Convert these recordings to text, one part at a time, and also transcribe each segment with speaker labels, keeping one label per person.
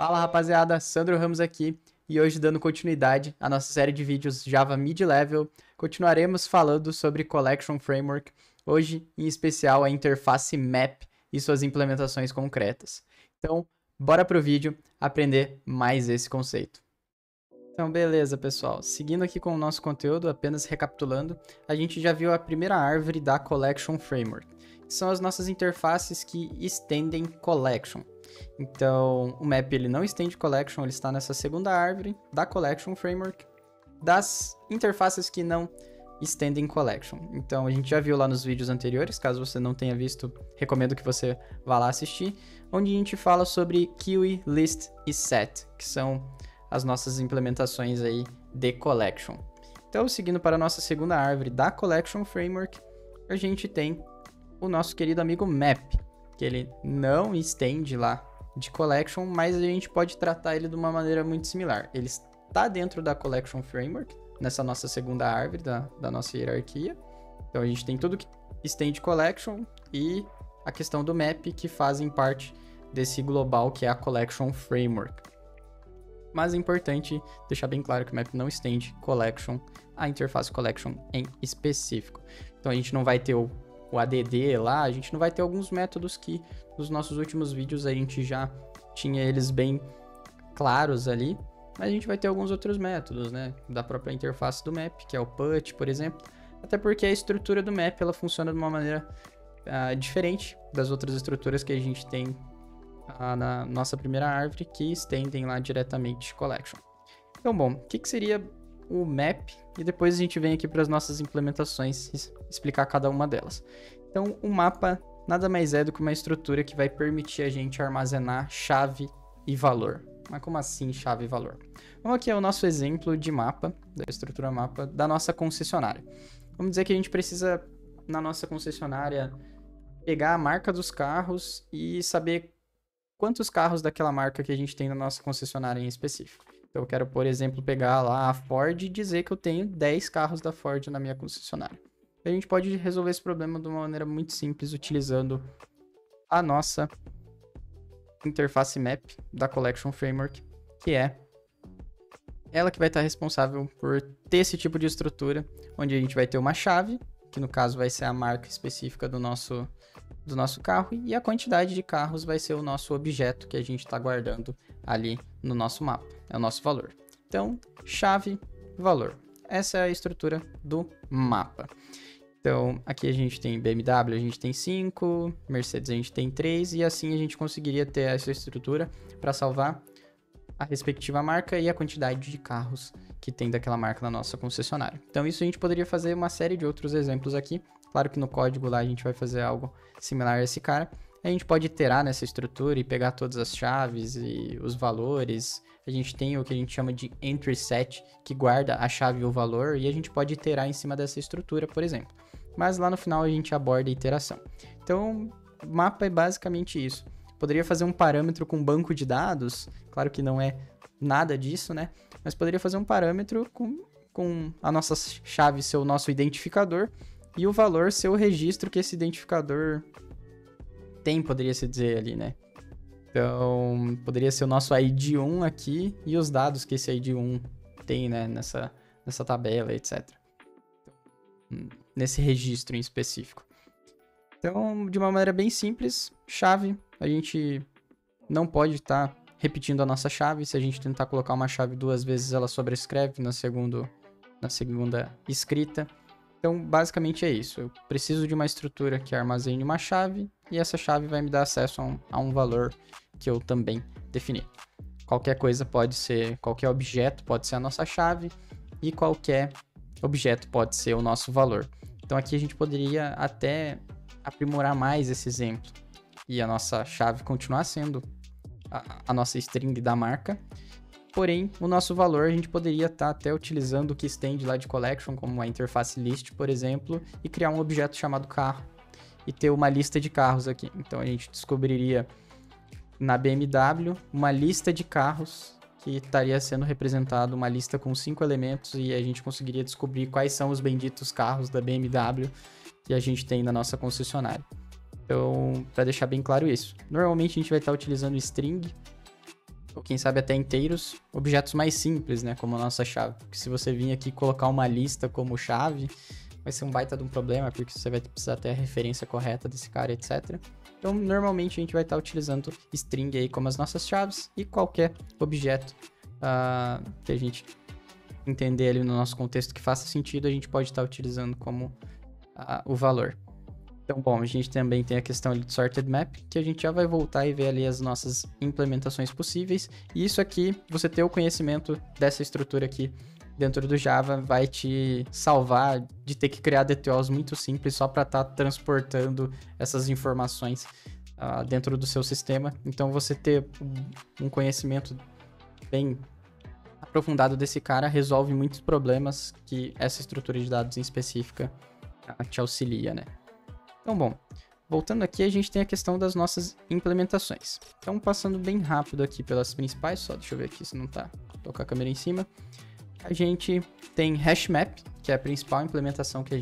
Speaker 1: Fala rapaziada, Sandro Ramos aqui e hoje dando continuidade à nossa série de vídeos Java Mid-Level, continuaremos falando sobre Collection Framework, hoje em especial a interface Map e suas implementações concretas. Então, bora pro vídeo aprender mais esse conceito. Então, beleza, pessoal. Seguindo aqui com o nosso conteúdo, apenas recapitulando, a gente já viu a primeira árvore da Collection Framework, que são as nossas interfaces que estendem Collection. Então, o Map ele não estende Collection, ele está nessa segunda árvore da Collection Framework, das interfaces que não estendem Collection. Então, a gente já viu lá nos vídeos anteriores, caso você não tenha visto, recomendo que você vá lá assistir, onde a gente fala sobre Queue, List e Set, que são as nossas implementações aí de Collection. Então, seguindo para a nossa segunda árvore da Collection Framework, a gente tem o nosso querido amigo Map, que ele não estende lá de Collection, mas a gente pode tratar ele de uma maneira muito similar. Ele está dentro da Collection Framework, nessa nossa segunda árvore da nossa hierarquia. Então, a gente tem tudo que estende Collection e a questão do Map, que fazem parte desse global que é a Collection Framework. Mas é importante deixar bem claro que o Map não estende Collection, a interface Collection em específico. Então a gente não vai ter o ADD lá, a gente não vai ter alguns métodos que nos nossos últimos vídeos a gente já tinha eles bem claros ali, mas a gente vai ter alguns outros métodos, né, da própria interface do Map, que é o put, por exemplo, até porque a estrutura do Map ela funciona de uma maneira diferente das outras estruturas que a gente tem na nossa primeira árvore, que estendem lá diretamente de Collection. Então, bom, o que seria o Map? E depois a gente vem aqui para as nossas implementações explicar cada uma delas. Então, o mapa nada mais é do que uma estrutura que vai permitir a gente armazenar chave e valor. Mas como assim chave e valor? Vamos aqui ao nosso exemplo de mapa, da estrutura mapa da nossa concessionária. Vamos dizer que a gente precisa, na nossa concessionária, pegar a marca dos carros e saber quantos carros daquela marca que a gente tem na nossa concessionária em específico. Então eu quero, por exemplo, pegar lá a Ford e dizer que eu tenho 10 carros da Ford na minha concessionária. A gente pode resolver esse problema de uma maneira muito simples utilizando a nossa interface Map da Collection Framework, que é ela que vai estar responsável por ter esse tipo de estrutura, onde a gente vai ter uma chave, que no caso vai ser a marca específica do nosso carro, e a quantidade de carros vai ser o nosso objeto que a gente está guardando ali no nosso mapa, é o nosso valor. Então, chave, valor. Essa é a estrutura do mapa. Então, aqui a gente tem BMW, a gente tem 5, Mercedes a gente tem 3, e assim a gente conseguiria ter essa estrutura para salvar a respectiva marca e a quantidade de carros que tem daquela marca na nossa concessionária. Então, isso a gente poderia fazer uma série de outros exemplos aqui. Claro que no código lá a gente vai fazer algo similar a esse cara. A gente pode iterar nessa estrutura e pegar todas as chaves e os valores. A gente tem o que a gente chama de entry set, que guarda a chave e o valor, e a gente pode iterar em cima dessa estrutura, por exemplo. Mas lá no final a gente aborda a iteração. Então, o mapa é basicamente isso. Poderia fazer um parâmetro com banco de dados, claro que não é nada disso, né? Mas poderia fazer um parâmetro com a nossa chave ser o nosso identificador, e o valor ser o registro que esse identificador tem, poderia se dizer ali, né? Então, poderia ser o nosso ID1 aqui e os dados que esse ID1 tem, né? Nessa tabela, etc. Nesse registro em específico. Então, de uma maneira bem simples, chave, a gente não pode estar repetindo a nossa chave. Se a gente tentar colocar uma chave 2 vezes, ela sobrescreve na segunda escrita. Então, basicamente é isso. Eu preciso de uma estrutura que armazene uma chave e essa chave vai me dar acesso a um valor que eu também defini. Qualquer coisa pode ser, qualquer objeto pode ser a nossa chave e qualquer objeto pode ser o nosso valor. Então, aqui a gente poderia até aprimorar mais esse exemplo e a nossa chave continuar sendo a nossa string da marca. Porém, o nosso valor a gente poderia estar até utilizando o que estende lá de Collection, como a interface list, por exemplo, e criar um objeto chamado carro e ter uma lista de carros aqui. Então a gente descobriria na BMW uma lista de carros que estaria sendo representado, uma lista com 5 elementos, e a gente conseguiria descobrir quais são os benditos carros da BMW que a gente tem na nossa concessionária. Então, para deixar bem claro isso, normalmente a gente vai estar utilizando string ou quem sabe até inteiros, objetos mais simples, né, como a nossa chave. Porque se você vir aqui colocar uma lista como chave, vai ser um baita de um problema, porque você vai precisar ter a referência correta desse cara, etc. Então, normalmente a gente vai estar utilizando string aí como as nossas chaves e qualquer objeto que a gente entender ali no nosso contexto que faça sentido, a gente pode estar utilizando como o valor. Então, bom, a gente também tem a questão ali de sorted map, que a gente já vai voltar e ver ali as nossas implementações possíveis. E isso aqui, você ter o conhecimento dessa estrutura aqui dentro do Java, vai te salvar de ter que criar DTOs muito simples só para estar transportando essas informações dentro do seu sistema. Então, você ter um conhecimento bem aprofundado desse cara resolve muitos problemas que essa estrutura de dados em específica te auxilia, né? Então, bom, voltando aqui, a gente tem a questão das nossas implementações. Então, passando bem rápido aqui pelas principais, só deixa eu ver aqui se não tá, tô com a câmera em cima. A gente tem HashMap, que é a principal implementação que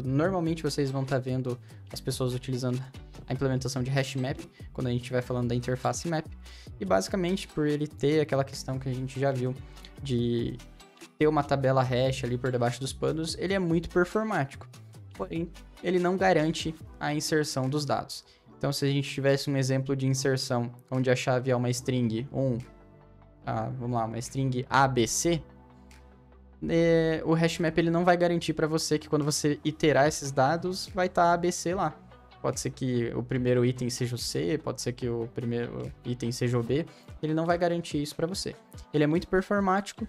Speaker 1: normalmente vocês vão estar vendo as pessoas utilizando a implementação de HashMap, quando a gente estiver falando da interface map. E basicamente, por ele ter aquela questão que a gente já viu de ter uma tabela hash ali por debaixo dos panos, ele é muito performático. Porém, ele não garante a inserção dos dados. Então, se a gente tivesse um exemplo de inserção onde a chave é uma string, vamos lá, uma string ABC, o HashMap ele não vai garantir para você que quando você iterar esses dados, vai estar ABC lá. Pode ser que o primeiro item seja o C, pode ser que o primeiro item seja o B. Ele não vai garantir isso para você. Ele é muito performático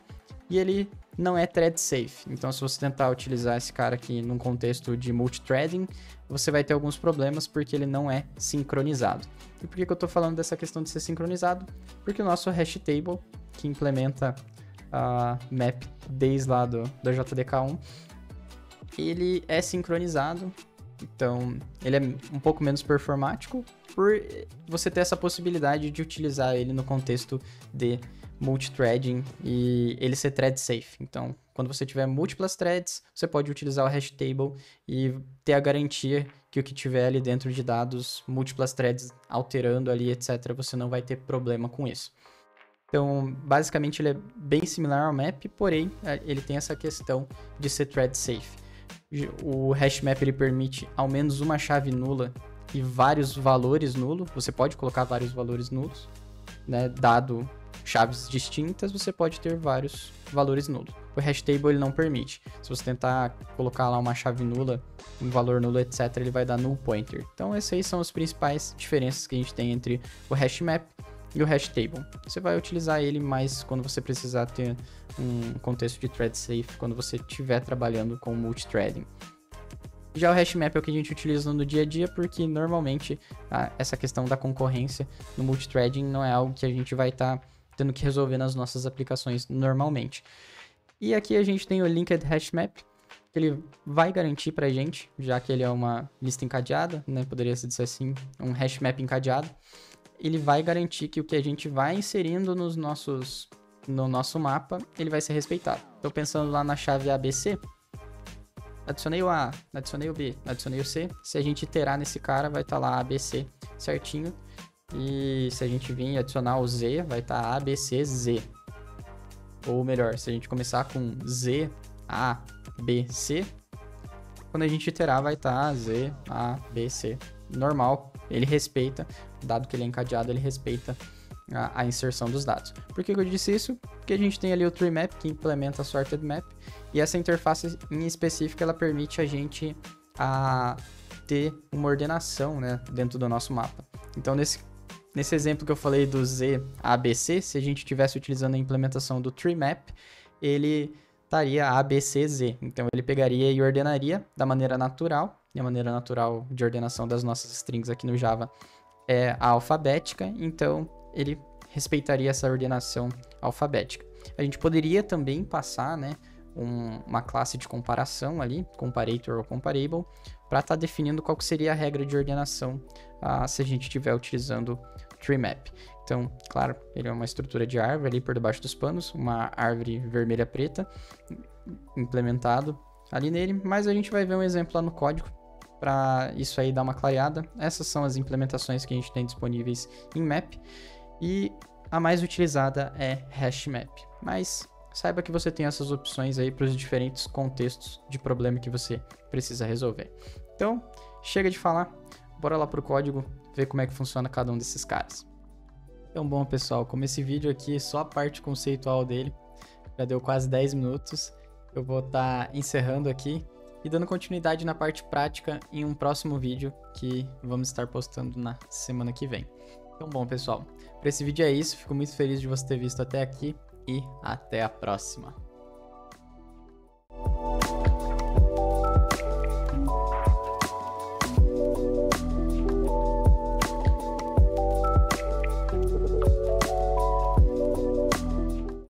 Speaker 1: e ele não é thread safe. Então, se você tentar utilizar esse cara aqui num contexto de multithreading, você vai ter alguns problemas porque ele não é sincronizado. E por que eu estou falando dessa questão de ser sincronizado? Porque o nosso hash table, que implementa a map desde lá da JDK1, ele é sincronizado. Então, ele é um pouco menos performático por você ter essa possibilidade de utilizar ele no contexto de multithreading e ele ser thread safe. Então, quando você tiver múltiplas threads, você pode utilizar o hash table e ter a garantia que o que tiver ali dentro de dados, múltiplas threads alterando ali, etc., você não vai ter problema com isso. Então, basicamente, ele é bem similar ao map, porém, ele tem essa questão de ser thread safe. O HashMap ele permite ao menos uma chave nula e vários valores nulos. Você pode colocar vários valores nulos, né? Dado chaves distintas, você pode ter vários valores nulos. O hashtable ele não permite. Se você tentar colocar lá uma chave nula, um valor nulo, etc., ele vai dar null pointer. Então, essas aí são as principais diferenças que a gente tem entre o HashMap e o hashtable. Você vai utilizar ele mais quando você precisar ter um contexto de thread safe, quando você estiver trabalhando com multithreading. Já o HashMap é o que a gente utiliza no dia a dia, porque normalmente essa questão da concorrência no multithreading não é algo que a gente vai estar tendo que resolver nas nossas aplicações normalmente. E aqui a gente tem o Linked HashMap, que ele vai garantir pra gente, já que ele é uma lista encadeada, né? Poderia se dizer assim, um HashMap encadeado. Ele vai garantir que o que a gente vai inserindo no nosso mapa, ele vai ser respeitado. Então, pensando lá na chave ABC, adicionei o A, adicionei o B, adicionei o C. Se a gente iterar nesse cara, vai estar lá ABC certinho. E se a gente vir adicionar o Z, vai estar ABC, Ou melhor, se a gente começar com Z, A, B, C, quando a gente iterar vai estar Z, A, B, C. Normal, ele respeita, dado que ele é encadeado, ele respeita a inserção dos dados. Por que eu disse isso? Porque a gente tem ali o tree map, que implementa a sorted map, e essa interface em específico, ela permite a gente ter uma ordenação, né, dentro do nosso mapa. Então, nesse exemplo que eu falei do Z, A, B, C, se a gente estivesse utilizando a implementação do tree map, ele estaria A, B, C, Z. Então, ele pegaria e ordenaria da maneira natural, e a maneira natural de ordenação das nossas strings aqui no Java é a alfabética, então ele respeitaria essa ordenação alfabética. A gente poderia também passar, né, uma classe de comparação ali, comparator ou comparable, para estar definindo qual que seria a regra de ordenação se a gente estiver utilizando tree map. Então, claro, ele é uma estrutura de árvore ali por debaixo dos panos, uma árvore vermelha-preta implementado ali nele, mas a gente vai ver um exemplo lá no código para isso aí dar uma clareada. Essas são as implementações que a gente tem disponíveis em map. E a mais utilizada é HashMap. Mas saiba que você tem essas opções aí para os diferentes contextos de problema que você precisa resolver. Então, chega de falar, bora lá pro código, ver como é que funciona cada um desses caras. Então, bom, pessoal, como esse vídeo aqui, só a parte conceitual dele, já deu quase 10 minutos, eu vou estar encerrando aqui e dando continuidade na parte prática em um próximo vídeo que vamos estar postando na semana que vem. Então, bom, pessoal, para esse vídeo é isso, fico muito feliz de você ter visto até aqui e até a próxima.